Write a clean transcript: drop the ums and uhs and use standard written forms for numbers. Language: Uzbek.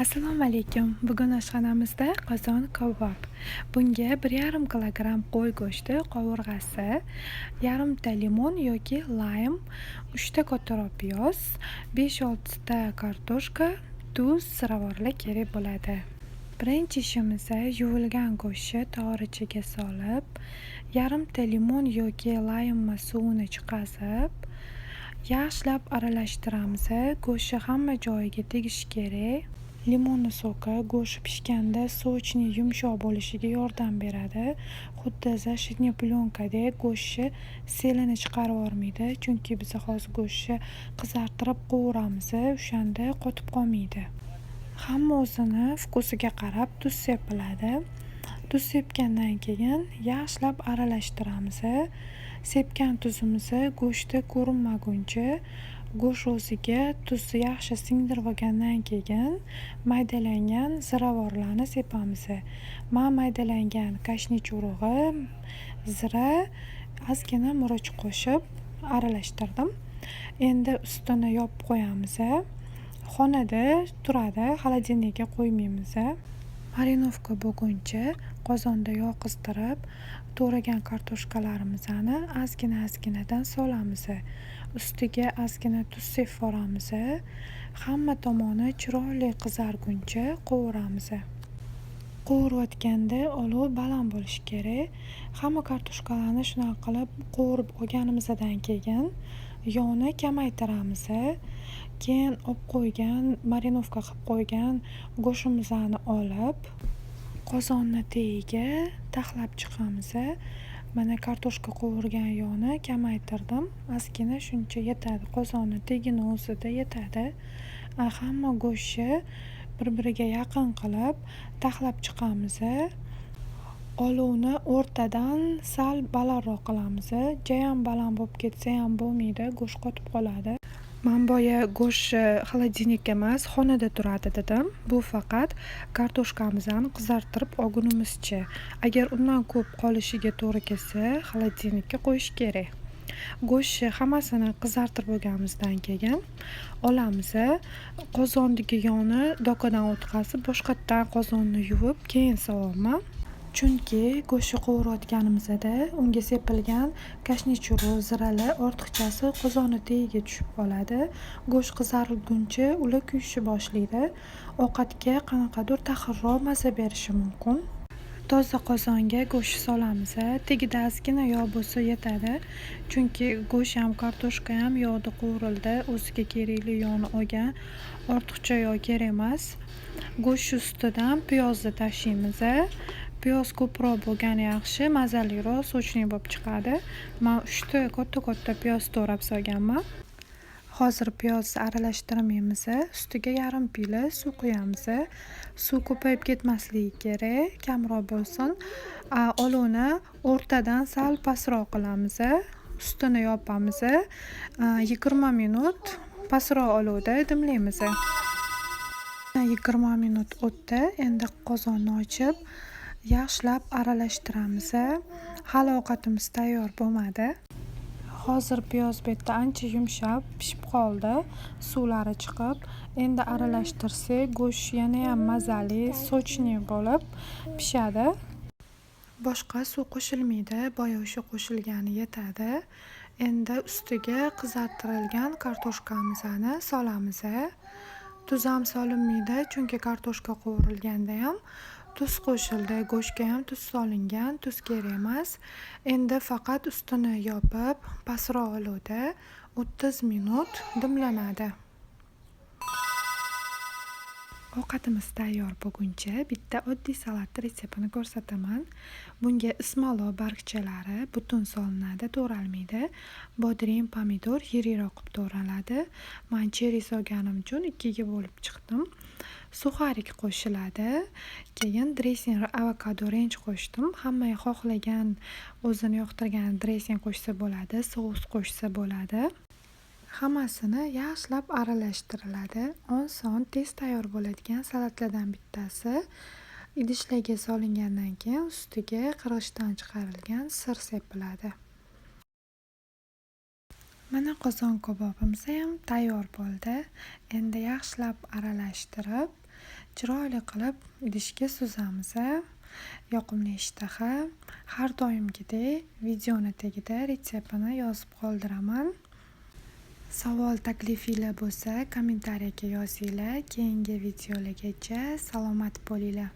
Assalomu alaykum. Bugun oshxonamizda qozon kabob. Bunga 1,5 kilogramm qo'y go'shti qovurg'asi, yarimta limon yoki laym, 3 ta kattarok piyoz, 5-6 ta kartoshka, tuz, ziravorlar kerak bo'ladi. Birinchi ishimiz yuvilgan go'shtni tog'orachaga solib, yarimta limon yoki laym suvini chiqazib, yaxshilab aralashtiramiz. Go'sht hamma joyiga tegishi kerak. Limonni so'ki go'sht pishganda sochni yumshoq bo'lishiga yordam beradi. Xuddi zashitniy plyonkadek go'shtni selini chiqarib yubormaydi, chunki biz hozir go'shtni qizartirib qovuramiz, o'shanda qotib qolmaydi. Hamma o'zini vkusiga qarab tuz sepiladi. Tuz sepgandan keyin yaxshilab aralashtiramiz. Sepgan tuzimizni go'shtda ko'rinmaguncha go'sht o'ziga tuzni yaxshi singdirib olgandan keyin maydalangan ziravorlarni sepamiz. Men maydalangan kashniy urug'i, zira, ozgina murch qo'shib aralashtirdim. Endi ustini yopib qo'yamiz. Xonada turadi, xolodilnikka qo'ymaymiz. Marinovka bo'lguncha qozonda yog' qizdirib, to'g'ragan kartoshkalarimizni ozgina-ozginadan solamiz. Ustiga ozgina tuz sepib yuboramiz. Hamma tomoni chiroyli qizarguncha qovuramiz. Qovurayotganda olov baland bo'lishi kerak. Hamma kartoshkalarni shunaqa qilib qovurib olganimizdan keyin yog'ni kamaytiramiz. Keyin olib qo'ygan, marinovka qilib qo'ygan go'shtimizni olib, qozonni tagiga taxlab chiqamiz. Mana kartoshka qovurgan yog'ni kamaytirdim. Ozgina shuncha yetadi. Qozonni tagini o'zida yetadi. Hamma go'shtni bir-biriga yaqin qilib taxlab chiqamiz. Olovni o'rtadan sal balandroq qilamiz. Jayam baland bo'lib ketsa ham bo'lmaydi, go'sht qotib qoladi. Men boya go'sht xolodilnikda emas, xonada turadi dedim. Bu faqat kartoshkamizni qizartirib olgunimizcha. Agar undan ko'p qolishiga to'g'ri kelsa, xolodilnikka qo'yish kerak. Go'shtni hammasini qizartirib olganimizdan keyin olamiz. Qozondagi yog'ni dokadan o'tkazib, boshqatdan qozonni yuvib, keyin sovaman. Chunki go'shtni qovurayotganimizda unga sepilgan kashniy urug', ziralar ortiqchasi qozonni tagiga tushib qoladi. Go'sht qizarilguncha ular kuyishni boshlaydi. Ovqatga qanaqadir taxirroq maza berishi mumkin. Toza qozonga go'sht solamiz. Tagida ozgina yog' bo'lsa yetadi. Chunki go'sht ham, kartoshka ham yog'da qovurildi, o'ziga kerakli yog'ni olgan. Ortiqcha yog' kerak emas. Go'sht ustidan piyozni tashlaymiz. Piyoz ko'proq bo'lgani yaxshi, mazaliroq, sochli bo'lib chiqadi. Men 3 ta katta-katta piyoz to'g'rab solganman. Hozir piyozni aralashtirmaymiz. Ustiga yarim piyla suv quyamiz. Suv ko'payib ketmasligi kerak, kamroq bo'lsin. Olovni o'rtadan sal pastroq qilamiz. Ustini yopamiz. 20 minut pastroq olovda dimlaymiz. 20 minut o'tdi. Endi qozonni ochib, yaxshilab aralashtiramiz. Hali ovqatimiz tayyor bo'lmadi. Hozir piyoz bu yerda ancha yumshab pishib qoldi, suvlari chiqib. Endi aralashtirsak, go'sht yana ham mazali, sochli bo'lib pishadi. Boshqa suv qo'shilmaydi, boya o'sha qo'shilgani yetadi. Endi ustiga qizartirilgan kartoshkamizni solamiz. Tuz ham solinmaydi, chunki kartoshka qovurilganda ham tuz qo'shildi, go'shtga ham tuz solingan, tuz kerak emas. Endi faqat ustini yopib, pastroq olovda 30 minut dimlanadi. Ovqatimiz tayyor bo'lguncha bitta oddiy salat retseptini ko'rsataman. Bunga ismaloq bargchalari butun solinadi, to'g'ralmaydi. Bodring, pomidor yiriroq qilib to'g'raladi. Men cheri solganim uchun 2 ga bo'lib chiqdim. Suxarik qo'shiladi. Keyin dressing avokado ranch qo'shdim. Hamma xohlagan, o'zini yoqtirgan dressing qo'shsa bo'ladi, sous qo'shsa bo'ladi. Hammasini yaxshilab aralashtiriladi. Oson, tez tayyor bo'ladigan salatlardan bittasi. Idishlarga solingandan keyin ustiga qirg'ichdan chiqarilgan sir sepiladi. Mana qozon kabobimiz ham tayyor bo'ldi. Endi yaxshilab aralashtirib, chiroyli qilib idishga suzamiz. Yoqimli ishtaha. Har doimgidek videoni tagida retseptini yozib qoldiraman. Savol taklifinglar bo'lsa kommentariyaga yozinglar. Keyingi videolargacha salomat bo'linglar.